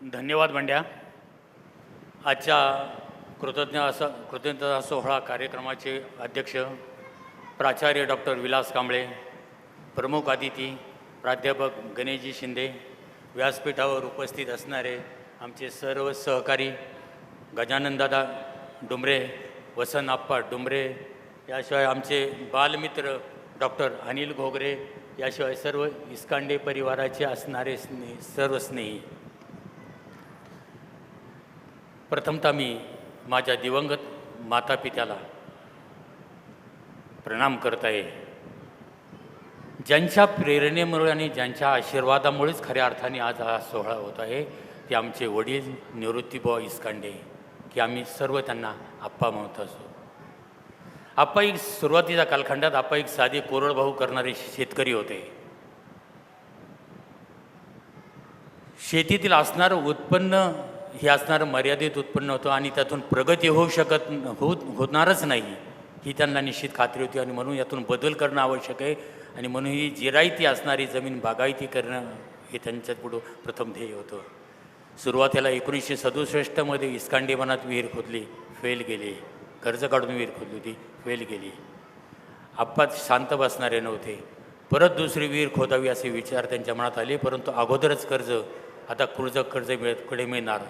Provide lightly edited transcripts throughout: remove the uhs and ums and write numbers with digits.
धन्यवाद बंड्या. आजच्या कृतज्ञता सोहळा कार्यक्रमाचे अध्यक्ष प्राचार्य डॉक्टर विलास कांबळे, प्रमुख अतिथी प्राध्यापक गणेशजी शिंदे, व्यासपीठावर उपस्थित असणारे आमचे सर्व सहकारी गजाननदादा डुमरे, वसंतआप्पा डुमरे, याशिवाय आमचे बालमित्र डॉक्टर अनिल घोगरे, याशिवाय सर्व इस्कांडे परिवाराचे असणारे सर्व स्नेही, प्रथमतः मी माझ्या दिवंगत मातापित्याला प्रणाम करत आहे. ज्यांच्या प्रेरणेमुळे आणि ज्यांच्या आशीर्वादामुळेच खऱ्या अर्थाने आज हा सोहळा होत आहे ते आमचे वडील निवृत्तीबुवा इस्कांडे, की आम्ही सर्व त्यांना आप्पा म्हणत असो. आप्पा एक सुरुवातीच्या कालखंडात आप्पा एक साधे कोरडभाऊ करणारे शेतकरी होते. शेतीतील असणारं उत्पन्न हे असणारं मर्यादित उत्पन्न होतं आणि त्यातून प्रगती होणारच नाही ही त्यांना निश्चित खात्री होती. आणि म्हणून यातून बदल करणं आवश्यक आहे आणि म्हणून ही जिरायती असणारी जमीन बागायती करणं हे त्यांच्या पुढं प्रथम ध्येय होतं. सुरुवातीला 1967मध्ये इस्कांडी वनात विहीर खोदली, फेल गेली. कर्ज काढून विहीर खोदली होती, फेल गेली. आप्पा शांत बसणारे नव्हते. परत दुसरी विहीर खोदावी असे विचार त्यांच्या मनात आले, परंतु अगोदरच कर्ज, आता कर्ज कडे मिळणार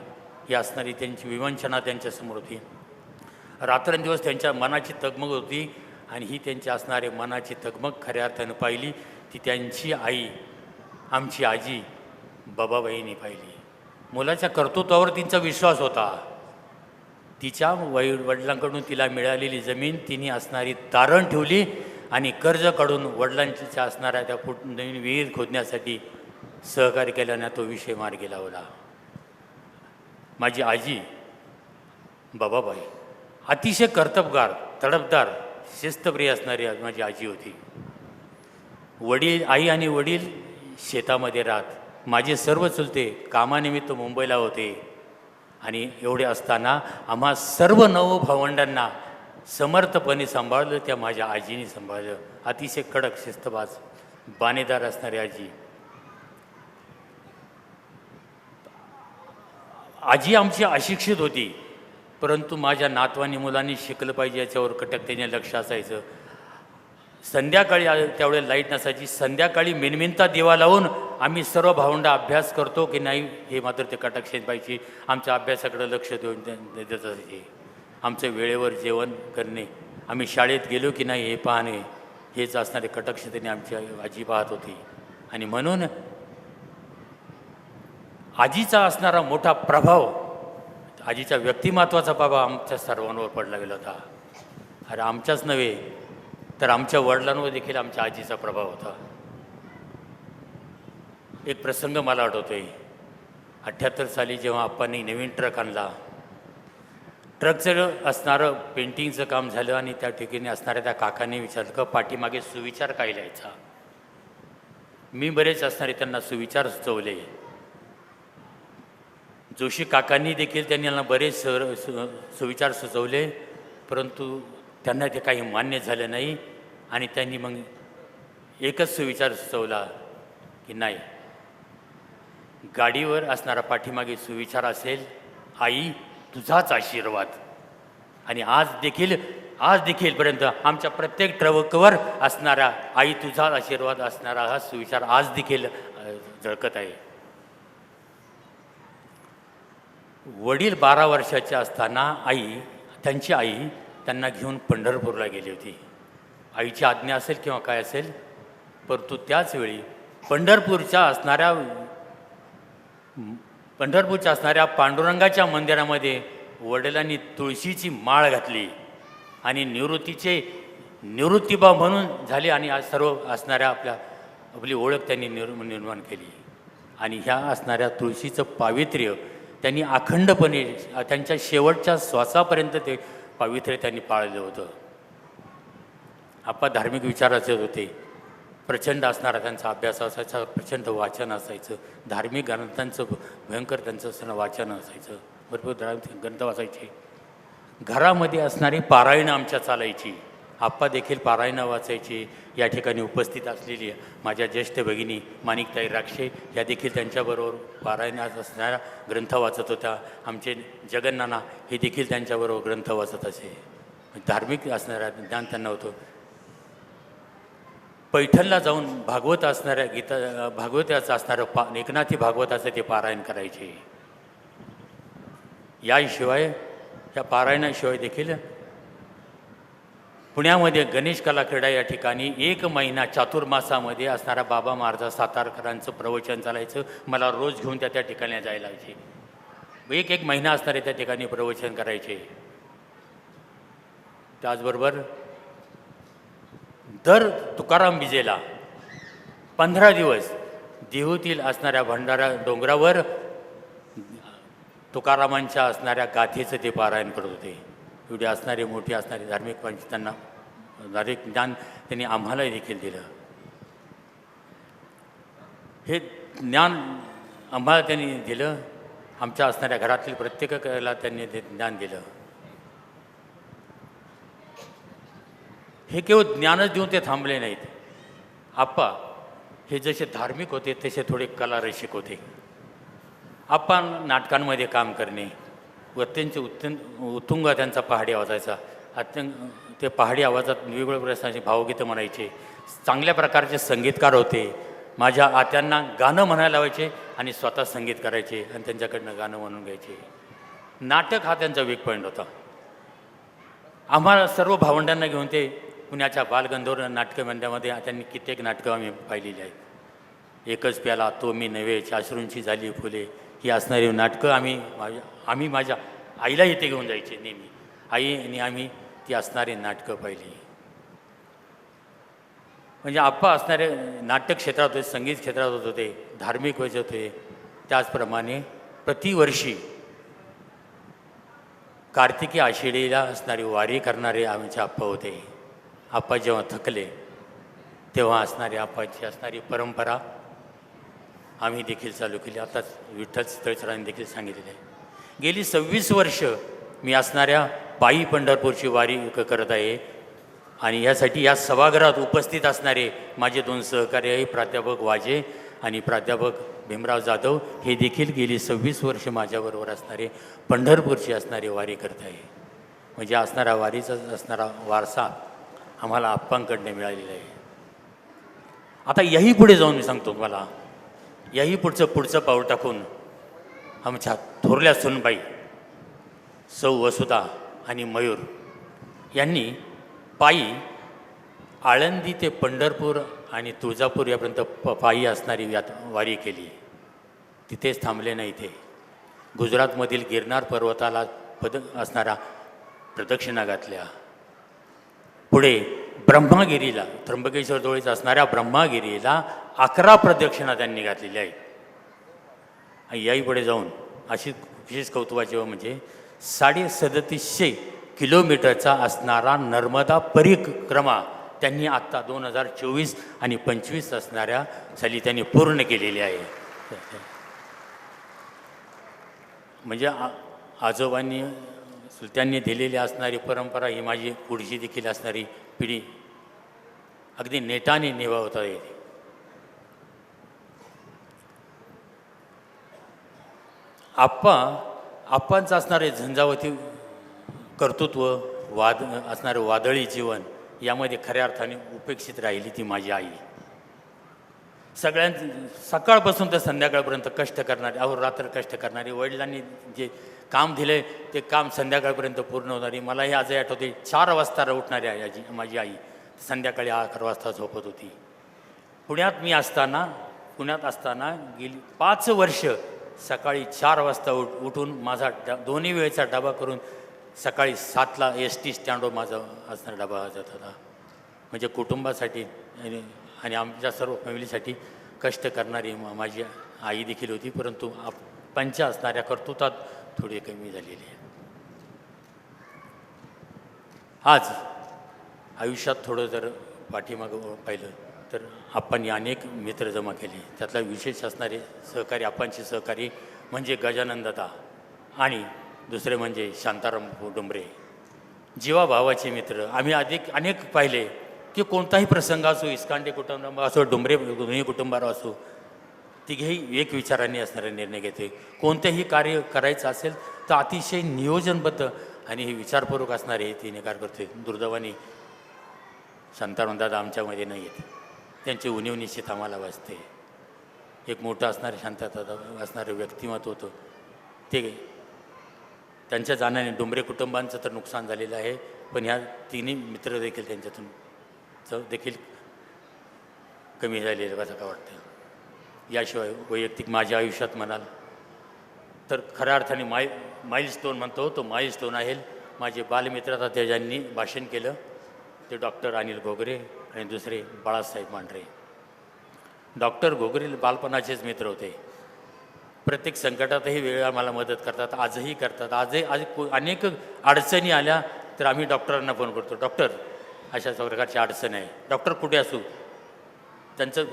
ही असणारी त्यांची विवंचना त्यांच्यासमोर होती. रात्रंदिवस त्यांच्या मनाची तगमग होती आणि ही त्यांची असणारे मनाची तगमग खऱ्या अर्थानं पाहिली ती त्यांची आई, आमची आजी बाबाबाईंनी पाहिली. मुलाच्या कर्तृत्वावर तिचा विश्वास होता. तिच्या वडिलांकडून तिला मिळालेली जमीन तिने असणारी तारण ठेवली आणि कर्ज काढून वडिलांच्या असणाऱ्या त्या नवीन विहीर खोदण्यासाठी सहकार्य केल्याने तो विषय मार्गी लावला. माझी आजी बाबाबाई अतिशय कर्तबगार, तडफदार, शिस्तप्रिय असणारी माझी आजी होती. आई आणि वडील शेतामध्ये राहत. माझे सर्व चुलते कामानिमित्त मुंबईला होते आणि एवढे असताना आम्हा सर्व 9 भावंडांना समर्थपणे सांभाळलं त्या माझ्या आजीने सांभाळलं. अतिशय कडक, शिस्तबाज, बाणेदार असणारी आजी. आजी आमची अशिक्षित होती, परंतु माझ्या नातवानी मुलांनी शिकलं पाहिजे याच्यावर कटकतेने लक्ष असायचं. संध्याकाळी त्यावेळेला लाईट नसायची. संध्याकाळी मिनमिनता दिवा लावून आम्ही सर्व भावंडा अभ्यास करतो की नाही हे मात्र ते कटाक्षेत पाहिजे. आमच्या अभ्यासाकडे लक्ष देऊन देत असायचे. आमचं वेळेवर जेवण करणे, आम्ही शाळेत गेलो की नाही हे पाहणे, हेच असणारे कटाक्षतेने आमची आजी पाहत होती. आणि म्हणून आजीचा असणारा मोठा प्रभाव, आजीच्या व्यक्तिमत्वाचा प्रभाव आमच्या सर्वांवर पडला गेला होता. अरे आमच्याच नव्हे तर आमच्या वडिलांवर देखील आमच्या आजीचा प्रभाव होता. एक प्रसंग मला आठवतोय. 78 साली जेव्हा आप्पांनी नवीन ट्रक आणला, ट्रकचं असणारं पेंटिंगचं काम झालं आणि त्या ठिकाणी असणाऱ्या त्या काकांनी विचारलं का पाठीमागे सुविचार काय लिहायचा. मी बरेच असणारे त्यांना सुविचार सुचवले. जोशी काकांनी देखील त्यांना बरेच सुविचार सुचवले, परंतु त्यांना ते काही मान्य झालं नाही. आणि त्यांनी मग एकच सुविचार सुचवला की नाही, गाडीवर असणारा पाठीमागे सुविचार असेल आई तुझाच आशीर्वाद. आणि आज देखीलपर्यंत आमच्या प्रत्येक ट्रकवर असणारा आई तुझा आशीर्वाद असणारा हा सुविचार आज देखील झळकत आहे. वडील 12 वर्षाचे असताना त्यांची आई त्यांना घेऊन पंढरपूरला गेली होती. आईची आज्ञा असेल किंवा काय असेल, परंतु त्याचवेळी पंढरपूरच्या असणाऱ्या पांडुरंगाच्या मंदिरामध्ये वडिलांनी तुळशीची माळ घातली आणि निवृत्तीबा म्हणून झाले आणि आज सर्व असणाऱ्या आपली ओळख त्यांनी निर्माण केली. आणि ह्या असणाऱ्या तुळशीचं पावित्र्य त्यांनी अखंडपणे त्यांच्या शेवटच्या श्वासापर्यंत ते पावित्र्य त्यांनी पाळलं होतं. आप्पा धार्मिक विचाराचे होते. प्रचंड असणारा त्यांचा अभ्यास असायचा, प्रचंड वाचन असायचं. धार्मिक ग्रंथांचं भयंकर त्यांचं असणारं वाचन असायचं. भरपूर ग्रंथ वाचायचे. घरामध्ये असणारी पारायणं आमच्या चालायची. आप्पा देखील पारायणं वाचायची. या ठिकाणी उपस्थित असलेली माझ्या ज्येष्ठ भगिनी माणिकताई राक्षे या देखील त्यांच्याबरोबर पारायणात असणारा ग्रंथ वाचत होत्या. आमचे जगन्नाना हे देखील त्यांच्याबरोबर ग्रंथ वाचत असे. धार्मिक असणारा ज्ञान त्यांना होतं. पैठणला जाऊन भागवत असणाऱ्या भागवताचं असणारं एकनाथी भागवताचं ते पारायण करायचे. याशिवाय या पारायणाशिवाय देखील पुण्यामध्ये गणेश कला क्रीडा या ठिकाणी 1 महिना चातुर्मासामध्ये असणारा बाबा महाराज सातारकरांचं प्रवचन चालायचं. मला रोज घेऊन त्या ठिकाणी जायला लागायचे. एक महिना असणारे त्या ठिकाणी प्रवचन करायचे. त्याचबरोबर दर तुकाराम बिजेला 15 दिवस देहूतील असणाऱ्या भंडारा डोंगरावर तुकारामांच्या असणाऱ्या गाथेचं ते पारायण करत होते. एवढे असणारे मोठे असणारे धार्मिक पंच त्यांना धार्मिक ज्ञान त्यांनी आम्हालाही देखील दिलं. हे ज्ञान आम्हाला त्यांनी दिलं. आमच्या असणाऱ्या घरातील प्रत्येकाला त्यांनी ते ज्ञान दिलं. हे केवळ ज्ञानच देऊन ते थांबले नाहीत. आप्पा हे जसे धार्मिक होते तसे थोडे कलारसिक होते. आप्पा नाटकांमध्ये काम करणे व त्यांचे उत्तुंग त्यांचा पहाडी आवाजायचा. ते पहाडी आवाजात वेगवेगळ्या प्रश्नाचे भावगीतं म्हणायचे. चांगल्या प्रकारचे संगीतकार होते. माझ्या आत्यांना गाणं म्हणायला लावायचे आणि स्वतः संगीत करायचे आणि त्यांच्याकडनं गाणं म्हणून घ्यायचे. नाटक हा त्यांचा वीक पॉईंट होता. आम्हाला सर्व भावंडांना घेऊन ते पुण्याच्या बालगंधर्व नाटक मंडळामध्ये त्यांनी कित्येक नाटकं आम्ही पाहिलेली आहेत. एकच प्याला, तो मी नव्हे, अश्रूंची झाली फुले, ही असणारी नाटकं आम्ही माझ्या आईला इथे घेऊन जायचे नेहमी. आई आणि आम्ही ती असणारी नाटकं पाहिली. म्हणजे आप्पा असणारे नाटक क्षेत्रात होते, संगीत क्षेत्रात होत होते, धार्मिक व्हायचे होते. त्याचप्रमाणे प्रतिवर्षी कार्तिकी आषाढीला असणारी वारी करणारे आमचे आप्पा होते. आप्पा जेव्हा थकले तेव्हा असणारी आप्पाची असणारी परंपरा आम्ही देखील चालू केली. आताच विठ्ठल स्थळसरांनी देखील सांगितलेले आहे. गेली 26 वर्ष मी असणाऱ्या पायी पंढरपूरची वारी करत आहे. आणि यासाठी या सभागृहात उपस्थित असणारे माझे 2 सहकारी आहे, प्राध्यापक वाजे आणि प्राध्यापक भीमराव जाधव, हे देखील गेली 26 वर्ष माझ्याबरोबर असणारे पंढरपूरची असणारी वारी करत आहे. म्हणजे असणारा वारीचा असणारा वारसा आम्हाला आप्पांकडनं मिळालेला आहे. आता याही पुढे जाऊन मी सांगतो तुम्हाला, याही पुढचं पाऊल टाकून आमच्या थोरल्या सुनबाई सौ वसुधा आणि मयूर यांनी पायी आळंदी ते पंढरपूर आणि तुळजापूर यापर्यंत पायी असणारी वारी केली. तिथेच थांबले नाही. ते गुजरातमधील गिरनार पर्वताला असणारा प्रदक्षिणा घातल्या. पुढे ब्रह्मगिरीला, त्र्यंबकेश्वरजवळीच असणाऱ्या ब्रह्मगिरीला 11 प्रदक्षिणा त्यांनी घातलेल्या आहेत. आणि याही पुढे जाऊन अशी विशेष कौतुकाची म्हणजे 3750 किलोमीटरचा असणारा नर्मदा परिक्रमा त्यांनी आत्ता 2024 आणि 25 असणाऱ्या साली त्यांनी पूर्ण केलेली आहे. म्हणजे आजोबांनी सुलत्यांनी दिलेली असणारी परंपरा ही माझी पुढची देखील असणारी पिढी अगदी नेटाने निभावता येते. आप्पांचं असणारे झंझावती कर्तृत्व, असणारे वादळी जीवन, यामध्ये खऱ्या अर्थाने उपेक्षित राहिली ती माझी आई. सकाळपासून तर संध्याकाळपर्यंत कष्ट करणारे, अहोरात्र कष्ट करणारी, वडिलांनी जे काम दिले ते काम संध्याकाळपर्यंत पूर्ण होणारी. मला हे आजही आठवते, 4 वाजता उठणारी आई माझी आई संध्याकाळी 11 वाजता झोपत होती. पुण्यात असताना गेली 5 वर्ष सकाळी 4 वाजता उठून माझा दोन्ही वेळेचा डबा करून सकाळी 7ला ST स्टँडवर माझा असणारा डबा जात होता. म्हणजे कुटुंबासाठी आणि आमच्या सर्व फॅमिलीसाठी कष्ट करणारी माझी आई देखील होती. परंतु पंच असणाऱ्या कर्तृत्वात थोडी कमी झालेली आहे. आज आयुष्यात थोडं जर पाठीमागं पाहिलं तर आप्पांनी अनेक मित्र जमा केले. त्यातला विशेष असणारे सहकारी, आप्पांचे सहकारी म्हणजे गजानन दादा आणि दुसरे म्हणजे शांताराम डोंबरे. जीवाभावाचे मित्र आम्ही अनेक पाहिले की कोणताही प्रसंग असो, इस्कांडे कुटुंब असो, डोंबरे कुटुंबावर असो, तिघेही एक विचारांनी असणारे निर्णय घेते. कोणतेही कार्य करायचं असेल तर अतिशय नियोजनबद्ध आणि हे विचारपूर्वक असणारे हे तिने कार्य करते. दुर्दैवाने शांतारामदादा आमच्यामध्ये नाही आहेत. त्यांची उणीव निश्चित आम्हाला वाचते. एक मोठं असणारे शांतता असणारं व्यक्तिमत्व होतं ते. त्यांच्या जाण्याने डोंबरे कुटुंबांचं तर नुकसान झालेलं आहे, पण ह्या तिन्ही मित्र देखील त्यांच्यातून देखील कमी झालेलं असं का वाटतं. याशिवाय वैयक्तिक माझ्या आयुष्यात म्हणाल तर खऱ्या अर्थाने माइलस्टोन म्हणतो, तो माइलस्टोन आहे माझे बालमित्र. आता त्या ज्यांनी भाषण केलं ते डॉक्टर अनिल घोगरे आणि दुसरे बाळासाहेब मांढरे. डॉक्टर घोगरे बालपणाचेच मित्र होते. प्रत्येक संकटातही वेळ आम्हाला मदत करतात, आजही करतात. आज अनेक अडचणी आल्या तर आम्ही डॉक्टरांना फोन करतो, डॉक्टर अशा प्रकारची अडचण आहे, डॉक्टर कुठे असू. त्यांचं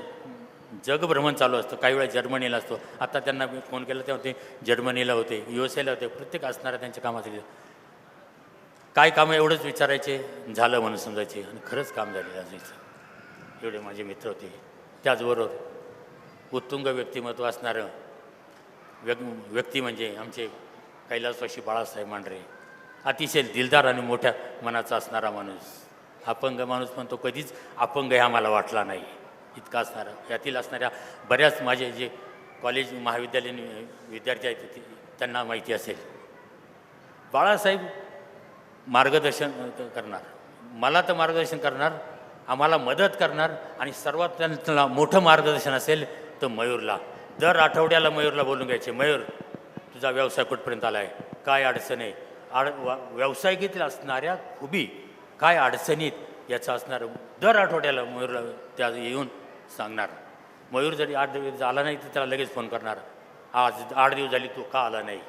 जगभ्रमण चालू असतं. काही वेळा जर्मनीला असतो. आता त्यांना फोन केला तेव्हा ते जर्मनीला होते, USA होते. प्रत्येक असणाऱ्या त्यांच्या कामाचे काय कामं एवढंच विचारायचे, झालं म्हणून समजायचे आणि खरंच काम झालेलं असायचं. एवढे माझे मित्र होते. त्याचबरोबर उत्तुंग व्यक्तिमत्व असणारं व्यक्ती म्हणजे आमचे कैलासवासी बाळासाहेब मांढरे. अतिशय दिलदार आणि मोठ्या मनाचा असणारा माणूस. अपंग माणूस पण तो कधीच अपंग हे आम्हाला वाटला नाही इतका असणारा. यातील असणाऱ्या बऱ्याच माझे जे कॉलेज महाविद्यालयीन विद्यार्थी आहेत त्यांना माहिती असेल. बाळासाहेब मार्गदर्शन करणार, मला तर मार्गदर्शन करणार, आम्हाला मदत करणार आणि सर्वात त्यांना मोठं मार्गदर्शन असेल तर मयूरला. दर आठवड्याला मयूरला बोलून घ्यायचे, मयूर तुझा व्यवसाय कुठपर्यंत आला आहे, काय अडचण आहे, व्यावसायिकीतील असणाऱ्या खुबी काय अडचणीत याचं असणारं दर आठवड्याला मयूरला त्या येऊन सांगणार. मयूर जरी 8 दिवस आला नाही तर त्याला लगेच फोन करणार, आज 8 दिवस झाली तू का आला नाही.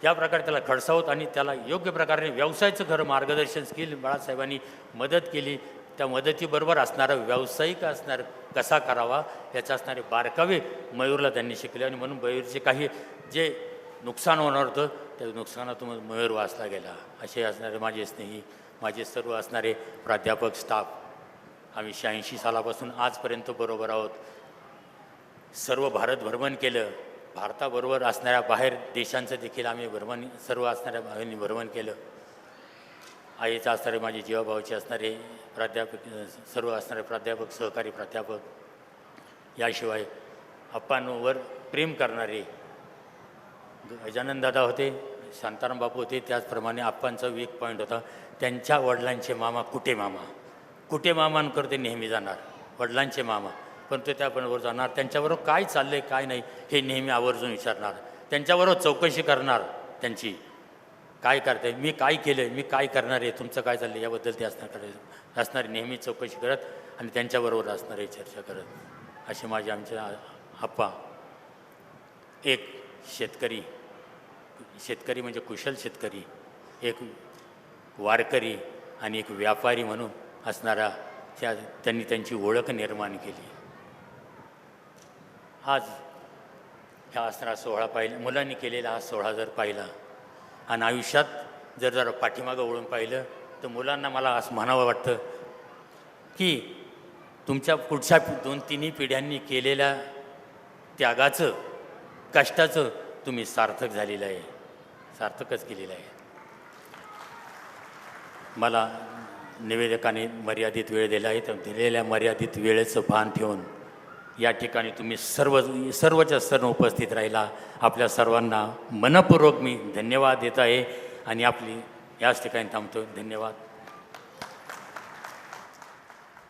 या प्रकारे त्याला खडसावत आणि त्याला योग्य प्रकारे व्यवसायाचं खरं मार्गदर्शन स्किल बाळासाहेबांनी मदत केली. त्या मदतीबरोबर असणारं व्यावसायिक असणार कसा करावा याचं असणारे बारकावे मयूरला त्यांनी शिकले. आणि म्हणून मयूरचे काही जे नुकसान होणार होतं त्या नुकसानातून मयूर वाचला गेला. असे असणारे माझे स्नेही, माझे सर्व असणारे प्राध्यापक, स्टाफ, आम्ही 86 सालापासून आजपर्यंत बरोबर आहोत. सर्व भारत भ्रमण केलं. भारताबरोबर असणाऱ्या बाहेर देशांचं देखील आम्ही सर्व असणाऱ्या बाहेरनी भ्रमण केलं. आईचं असणारे माझे जीवाभावाचे असणारे प्राध्यापक, सर्व असणारे प्राध्यापक, सहकारी प्राध्यापक, याशिवाय अप्पांवर प्रेम करणारे गजानन दादा होते, शांताराम बापू होते. त्याचप्रमाणे अप्पांचा एक पॉईंट होता, त्यांच्या वडिलांचे मामा कुठे मामांकर ते नेहमी जाणार. वडिलांचे मामा पण ते त्याबरोबर जाणार, त्यांच्याबरोबर काय चाललं आहे काय नाही हे नेहमी आवर्जून विचारणार, त्यांच्याबरोबर चौकशी करणार, त्यांची काय करते, मी काय केलं, मी काय करणार आहे, तुमचं काय चाललं याबद्दल ते असणारे नेहमी चौकशी करत आणि त्यांच्याबरोबर असणारे चर्चा करत. असे माझे आमचे आप्पा. एक शेतकरी म्हणजे कुशल शेतकरी, एक वारकरी आणि एक व्यापारी म्हणून असणारा त्यांनी त्यांची ओळख निर्माण केली. आज ह्या असणारा सोहळा पाहिला, मुलांनी केलेला हा सोहळा जर पाहिला आणि आयुष्यात जर पाठीमागं वळून पाहिलं तर मुलांना मला असं म्हणावं वाटतं की तुमच्या पुढच्या 2-3 पिढ्यांनी केलेल्या त्यागाचं, कष्टाचं तुम्ही सार्थक झालेलं आहे, सार्थकच केलेलं आहे. मला निवेदकाने मर्यादित वेळ दिला आहे, तर दिलेल्या मर्यादित वेळेचं भान ठेवून या ठिकाणी तुम्ही सर्वच्या सर्व उपस्थित राहिला. आपल्या सर्वांना मनपूर्वक मी धन्यवाद देत आहे आणि आपली याच ठिकाणी थांबतो. धन्यवाद.